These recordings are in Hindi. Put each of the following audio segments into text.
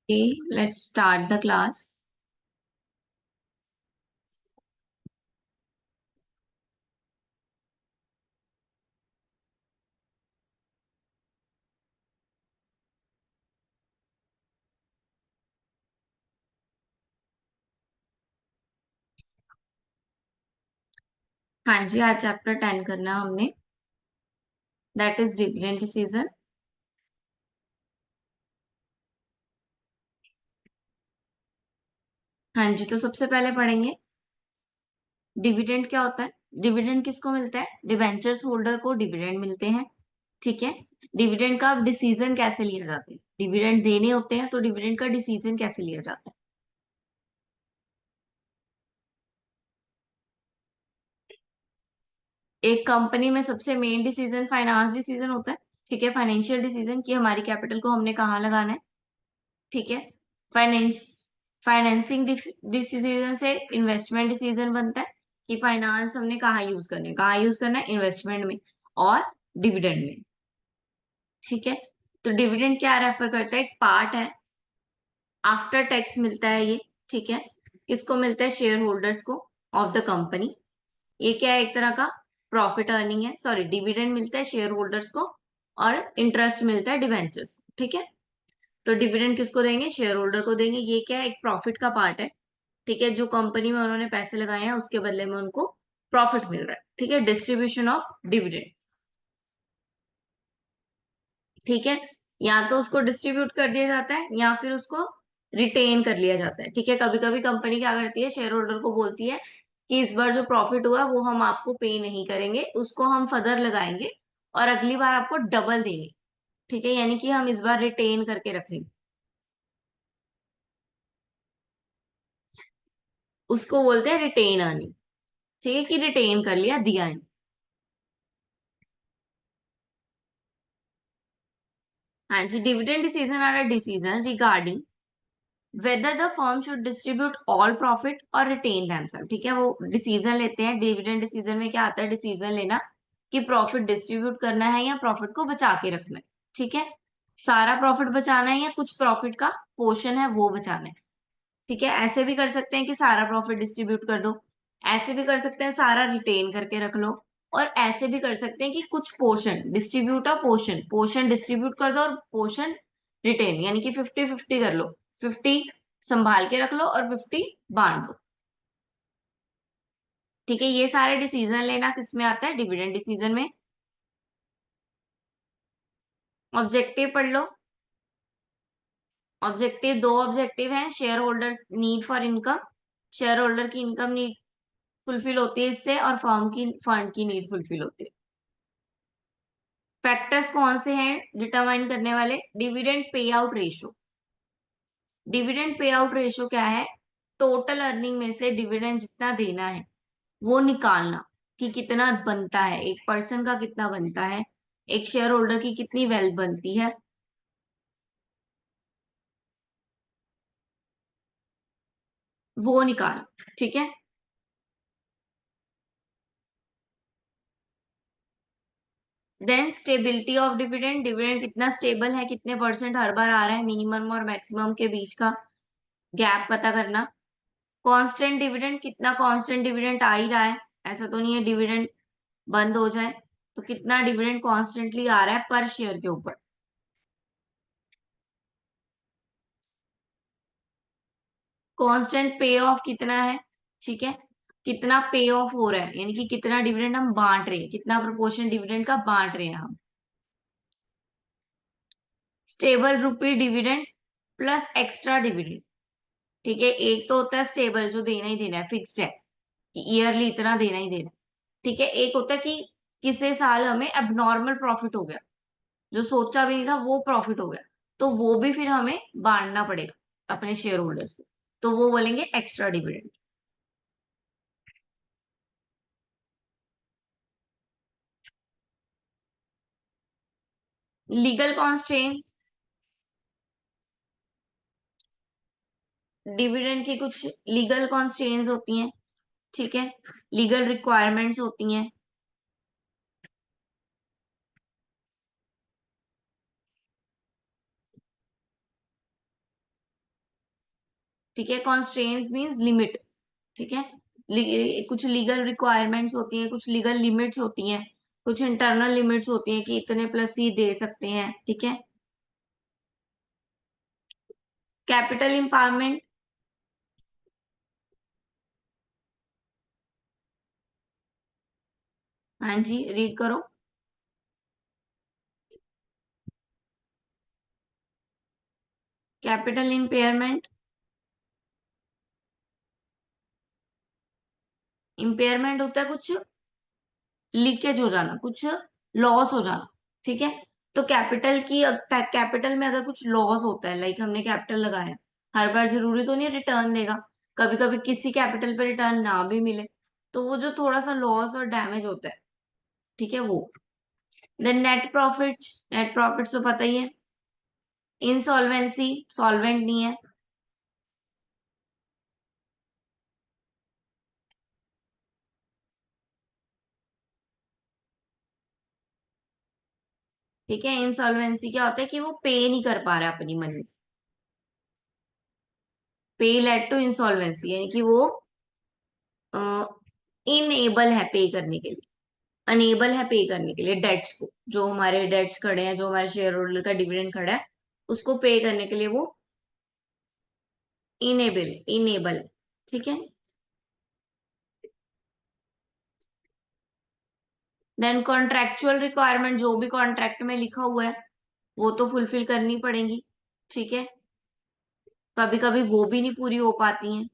Okay, let's start the class. हाँ जी, आज चैप्टर 10 करना है हमने, दैट इज डिविडेंड डिसीजन। हाँ जी, तो सबसे पहले पढ़ेंगे डिविडेंड क्या होता है। डिविडेंड किसको मिलता है? डिबेंचर्स होल्डर को डिविडेंड मिलते हैं। ठीक है। डिविडेंड का डिसीजन कैसे लिया जाता है? डिविडेंड देने होते हैं तो डिविडेंड का डिसीजन कैसे लिया जाता है? एक कंपनी में सबसे मेन डिसीजन फाइनेंस डिसीजन होता है। ठीक है, फाइनेंशियल डिसीजन कि हमारी कैपिटल को हमने कहाँ लगाना है। ठीक है। फाइनेंस फाइनेंसिंग डिसीजन से इन्वेस्टमेंट डिसीजन बनता है कि फाइनेंस हमने कहाँ यूज करना है, इन्वेस्टमेंट में और डिविडेंड में। ठीक है। तो डिविडेंड क्या रेफर करता है? एक पार्ट है, आफ्टर टैक्स मिलता है ये। ठीक है। किसको मिलता है? शेयर होल्डर्स को ऑफ द कंपनी। ये क्या है? एक तरह का प्रॉफिट अर्निंग है। सॉरी, डिविडेंड मिलता है शेयर होल्डर्स को और इंटरेस्ट मिलता है डिवेंचर्स को। ठीक है। तो डिविडेंड किसको देंगे? शेयर होल्डर को देंगे। ये क्या है? एक प्रॉफिट का पार्ट है। ठीक है, जो कंपनी में उन्होंने पैसे लगाए हैं उसके बदले में उनको प्रॉफिट मिल रहा है। ठीक है, डिस्ट्रीब्यूशन ऑफ डिविडेंड। ठीक है। या तो उसको डिस्ट्रीब्यूट कर दिया जाता है या फिर उसको रिटेन कर लिया जाता है। ठीक है, कभी कभी कंपनी क्या करती है, शेयर होल्डर को बोलती है कि इस बार जो प्रॉफिट हुआ वो हम आपको पे नहीं करेंगे, उसको हम फर्दर लगाएंगे और अगली बार आपको डबल देंगे। ठीक है, यानी कि हम इस बार रिटेन करके रखेंगे। उसको बोलते हैं रिटेन अर्निंग। ठीक है, कि रिटेन कर लिया, दिया नहीं। हाँ जी, dividend decision are a decision regarding whether the firm should distribute all profit or retain themselves। ठीक है, वो डिसीजन लेते हैं। डिविडेंड डिसीजन में क्या आता है? डिसीजन लेना कि प्रॉफिट डिस्ट्रीब्यूट करना है या प्रॉफिट को बचा के रखना है। ठीक है, सारा प्रॉफिट बचाना है या कुछ प्रॉफिट का पोर्शन है वो बचाना है। ठीक है, ऐसे भी कर सकते हैं कि सारा प्रॉफिट डिस्ट्रीब्यूट कर दो, ऐसे भी कर सकते हैं सारा रिटेन करके रख लो, और ऐसे भी कर सकते हैं कि कुछ पोर्शन डिस्ट्रीब्यूट और पोर्शन पोर्शन डिस्ट्रीब्यूट कर दो और पोर्शन रिटेन, यानी कि 50-50 कर लो। 50 संभाल के रख लो और 50 बांट दो। ठीक है, ये सारे डिसीजन लेना किस में आता है? डिविडेंड डिसीजन में। ऑब्जेक्टिव पढ़ लो। ऑब्जेक्टिव दो ऑब्जेक्टिव हैं। Share holder need for income, share holder की इनकम नीड फुलफिल होती है इससे, और फर्म की फंड की नीड फुलफिल होती है। फैक्टर्स कौन से हैं डिटरमाइन करने वाले? Dividend pay out ratio. Dividend pay out ratio क्या है? टोटल अर्निंग में से डिविडेंड जितना देना है वो निकालना, कि कितना बनता है, एक पर्सन का कितना बनता है, एक शेयर होल्डर की कितनी वेल्थ बनती है, वो निकालना। ठीक है। Then stability of dividend, dividend कितना स्टेबल है, कितने परसेंट हर बार आ रहा है, मिनिमम और मैक्सिमम के बीच का गैप पता करना। कांस्टेंट डिविडेंड, कितना कांस्टेंट डिविडेंड आ ही रहा है, ऐसा तो नहीं है डिविडेंड बंद हो जाए, तो कितना डिविडेंड कॉन्स्टेंटली आ रहा है पर शेयर के ऊपर। कांस्टेंट पे ऑफ कितना है? ठीक है, कितना पे ऑफ हो रहा है, यानी कि कितना डिविडेंड हम बांट रहे हैं, कितना प्रोपोर्शन डिविडेंड का बांट रहे हैं हम। स्टेबल रुपी डिविडेंड प्लस एक्स्ट्रा डिविडेंड। ठीक है, एक तो होता है स्टेबल जो देना ही देना है, फिक्स्ड है कि ईयरली इतना देना ही देना है। ठीक है, एक होता है कि किसी साल हमें एबनॉर्मल प्रॉफिट हो गया, जो सोचा भी नहीं था वो प्रॉफिट हो गया, तो वो भी फिर हमें बांटना पड़ेगा अपने शेयर होल्डर्स को, तो वो बोलेंगे extra dividend. Legal constraint, dividend की कुछ लीगल कॉन्स्ट्रेंट्स होती हैं। ठीक है, लीगल रिक्वायरमेंट्स होती हैं। ठीक है। कॉन्स्ट्रेंट्स मीन्स लिमिट, ठीक है। कुछ लीगल रिक्वायरमेंट्स होती हैं, कुछ लीगल लिमिट्स होती हैं, कुछ इंटरनल लिमिट्स होती हैं कि इतने प्लस ही दे सकते हैं, ठीक है। कैपिटल एम्पावरमेंट, हाँ जी रीड करो। कैपिटल इम्पेयरमेंट, इम्पेयरमेंट होता है कुछ लीकेज हो जाना, कुछ लॉस हो जाना, ठीक है। तो कैपिटल में अगर कुछ लॉस होता है, लाइक हमने कैपिटल लगाया, हर बार जरूरी तो नहीं रिटर्न देगा, कभी कभी किसी कैपिटल पे रिटर्न ना भी मिले, तो वो जो थोड़ा सा लॉस और डैमेज होता है, ठीक है वो। Then net profit, net profit तो पता ही है। इंसॉल्वेंसी, सॉल्वेंट नहीं है, ठीक है। इंसॉल्वेंसी क्या होता है कि वो पे नहीं कर पा रहा है अपनी मनी, पे लेड टू इंसॉल्वेंसी, यानी कि वो इनएबल है पे करने के लिए, अनेबल है पे करने के लिए डेट्स को, जो हमारे डेट्स खड़े हैं, जो हमारे शेयर होल्डर का डिविडेंड खड़ा है, उसको पे करने के लिए वो इनेबल, ठीक है। देन कॉन्ट्रेक्चुअल रिक्वायरमेंट, जो भी कॉन्ट्रैक्ट में लिखा हुआ है वो तो फुलफिल करनी पड़ेगी, ठीक है। कभी कभी वो भी नहीं पूरी हो पाती हैं।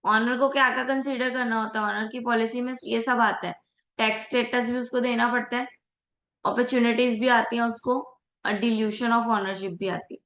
ऑनर को क्या क्या कंसीडर करना होता है, ऑनर की पॉलिसी में ये सब आता है। टैक्स स्टेटस भी उसको देना पड़ता है, अपॉर्चुनिटीज भी आती हैं उसको, और डिल्यूशन ऑफ ऑनरशिप भी आती है,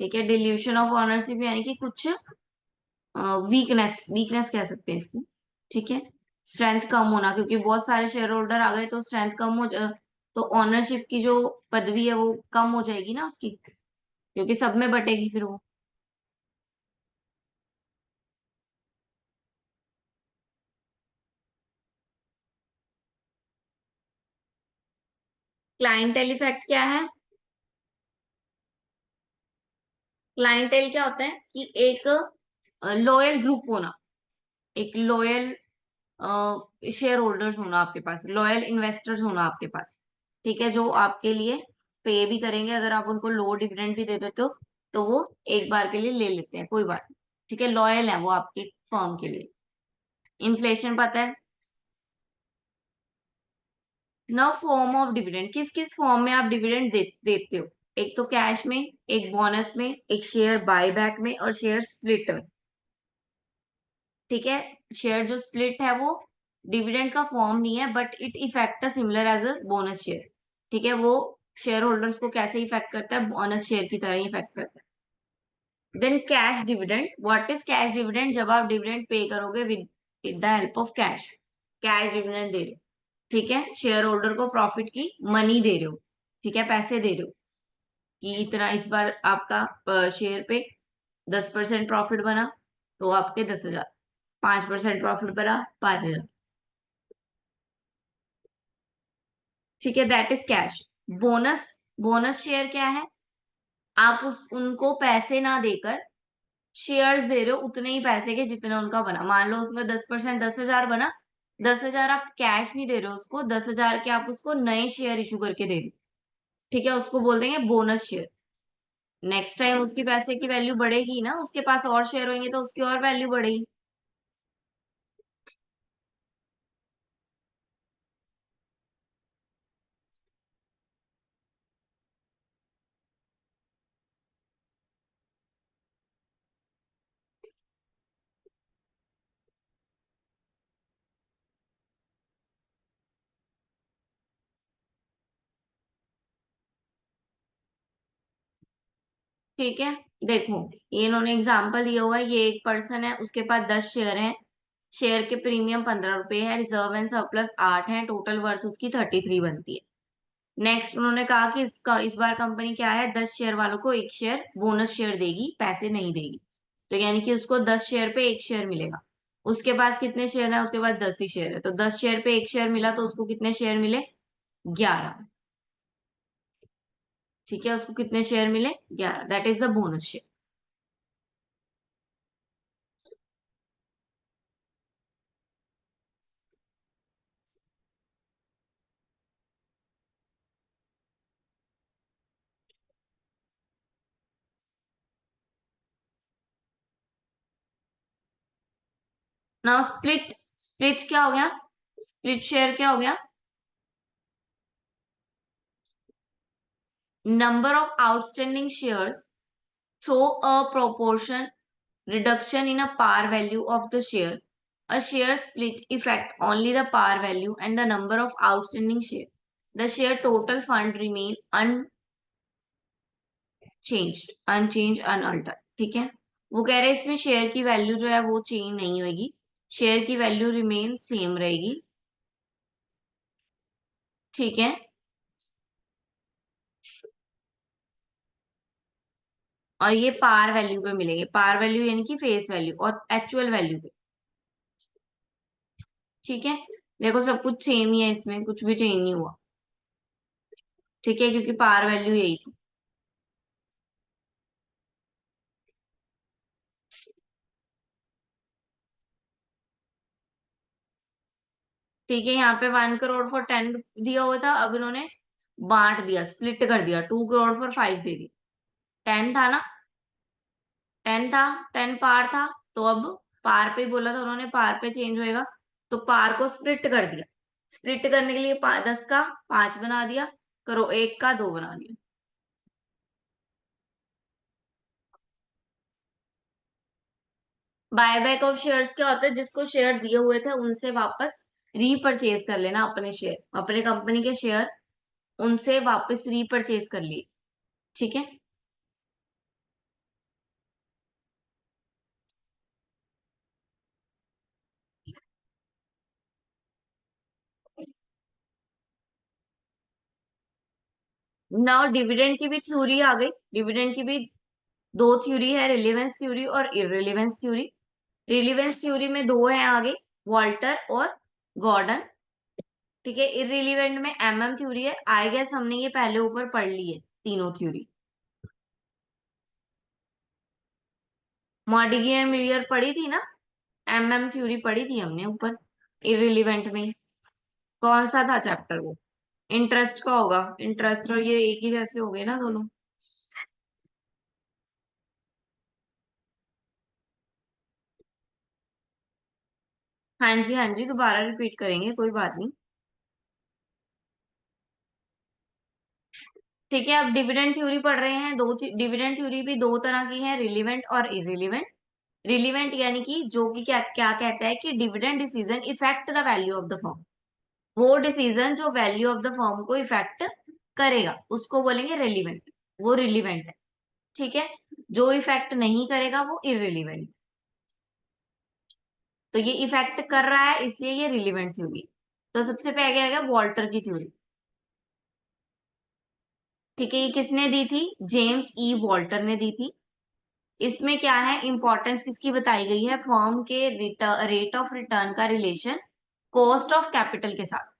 ठीक है। डिल्यूशन ऑफ ऑनरशिप यानी कि कुछ वीकनेस कह सकते हैं इसको, ठीक है। स्ट्रेंथ कम होना, क्योंकि बहुत सारे शेयर होल्डर आ गए तो स्ट्रेंथ कम तो ऑनरशिप की जो पदवी है वो कम हो जाएगी ना उसकी, क्योंकि सब में बटेगी फिर वो। क्लाइंटेल इफेक्ट क्या है? क्लाइंटेल क्या होता है कि एक लॉयल ग्रुप होना, एक लॉयल शेयर होल्डर्स होना आपके पास, लॉयल इन्वेस्टर्स होना आपके पास, ठीक है। जो आपके लिए पे भी करेंगे, अगर आप उनको लो डिविडेंड भी दे देते हो तो वो एक बार के लिए ले लेते हैं, कोई बात नहीं, ठीक है। लॉयल है वो आपकी फर्म के लिए। इन्फ्लेशन पता है ना, फॉर्म ऑफ डिविडेंड, किस किस फॉर्म में आप डिविडेंड देते हो। एक तो कैश में, एक बोनस में, एक शेयर बायबैक में, और शेयर स्प्लिट में, ठीक है। शेयर जो स्प्लिट है वो डिविडेंड का फॉर्म नहीं है, but it effect similar as a bonus share, ठीक है। वो शेयर होल्डर्स को कैसे इफेक्ट करता है, बोनस शेयर की तरह ही इफेक्ट करता है। Then cash dividend, what is cash dividend? जब आप डिविडेंड पे करोगे with the help of cash, cash dividend दे रहे हो, ठीक है। शेयर होल्डर को प्रॉफिट की मनी दे रहे हो, ठीक है, पैसे दे रहे हो कि इतना इस बार आपका शेयर पे 10% प्रॉफिट बना तो आपके 10,000, 5% प्रॉफिट बना 5,000, ठीक है। That is cash. Bonus, bonus share क्या है? आप उस उनको पैसे ना देकर शेयर्स दे रहे हो, उतने ही पैसे के जितने उनका बना। मान लो उसका 10%, 10,000 बना, 10,000 आप कैश नहीं दे रहे हो उसको, 10,000 के आप उसको नए शेयर इशू करके दे रहे हो, ठीक है। उसको बोल देंगे बोनस शेयर। नेक्स्ट टाइम उसकी पैसे की वैल्यू बढ़ेगी ना, उसके पास और शेयर होंगे तो उसकी और वैल्यू बढ़ेगी। ठीक है, देखो ये इन्होंने एग्जाम्पल दिया हुआ है, ये एक पर्सन है, उसके पास 10 शेयर हैं, शेयर के प्रीमियम 15 रुपए है, रिजर्व एंड सरप्लस 8 है, टोटल वर्थ उसकी 33 बनती है, नेक्स्ट उन्होंने कहा कि इस बार कंपनी क्या है, 10 शेयर वालों को 1 शेयर बोनस शेयर देगी, पैसे नहीं देगी। तो यानी कि उसको 10 शेयर पे 1 शेयर मिलेगा। उसके पास कितने शेयर है, उसके पास 10 ही शेयर है, तो 10 शेयर पे 1 शेयर मिला, तो उसको कितने शेयर मिले, 11। ठीक है, उसको कितने शेयर मिले, 11, that is the bonus share. Now split, split क्या हो गया, स्प्लिट शेयर क्या हो गया, number of outstanding shares through a proportion reduction in a par value of the share. A share split affect only the par value and the number of outstanding share. The share total fund remain unchanged, unaltered. ठीक है, वो कह रहे हैं इसमें शेयर की वैल्यू जो है वो चेंज नहीं होगी, शेयर की वैल्यू रिमेन सेम रहेगी। ठीक है, और ये पार वैल्यू पे मिलेंगे, पार वैल्यू यानी कि फेस वैल्यू और एक्चुअल वैल्यू पे। ठीक है, देखो सब कुछ सेम ही है, इसमें कुछ भी चेंज नहीं हुआ। ठीक है, क्योंकि पार वैल्यू यही थी। ठीक है, यहाँ पे 1 करोड़ फॉर 10 दिया हुआ था, अब इन्होंने बांट दिया, स्प्लिट कर दिया, 2 करोड़ फॉर 5 दे दी। 10 था ना, 10 था, 10 पार था, तो अब पार पे बोला था उन्होंने, पार पे चेंज होएगा, तो पार को स्प्लिट कर दिया। स्प्लिट करने के लिए 10 का 5 बना दिया, करो 1 का 2 बना दिया। बायबैक ऑफ शेयर्स क्या होता है, जिसको शेयर दिए हुए थे उनसे वापस रीपरचेज कर लेना, अपने शेयर, अपने कंपनी के शेयर उनसे वापस रीपरचेज कर लिए। ठीक है, नाउ डिविडेंड की भी थ्योरी आ गई। डिविडेंड की भी दो थ्योरी है, रिलेवेंस थ्योरी और इररिलेवेंस थ्योरी। रिलेवेंस थ्योरी में दो है आगे, वॉल्टर और गॉर्डन। ठीक है, इररिलेवेंट में थ्योरी है, आई गेस हमने ये पहले ऊपर पढ़ ली है तीनों थ्योरी। मॉडिगी एंड मिलियर पढ़ी थी ना, थ्योरी पढ़ी थी हमने ऊपर इररिलेवेंट में। कौन सा था चैप्टर वो, इंटरेस्ट का होगा, इंटरेस्ट और ये एक ही जैसे हो गए ना दोनों। हाँ जी, हाँ जी, दोबारा रिपीट करेंगे, कोई बात नहीं। ठीक है, अब डिविडेंड थ्योरी पढ़ रहे हैं, दो डिविडेंड थ्योरी भी दो तरह की है, रिलीवेंट और इररिलेवेंट। रिलीवेंट यानी कि जो कि क्या क्या कहता है कि dividend decision effect the value of the firm, वो डिसीजन जो वैल्यू ऑफ द फर्म को इफेक्ट करेगा उसको बोलेंगे रिलीवेंट, वो रिलीवेंट है। ठीक है, जो इफेक्ट नहीं करेगा वो इररिलेवेंट। तो ये इफेक्ट कर रहा है इसलिए ये रिलीवेंट थ्योरी। तो सबसे पहले आ गया वॉल्टर की थ्योरी। ठीक है, ये किसने दी थी, जेम्स ई वॉल्टर ने दी थी। इसमें क्या है, इंपॉर्टेंस किसकी बताई गई है, फर्म के रेट ऑफ रिटर्न का रिलेशन कॉस्ट ऑफ कैपिटल के साथ।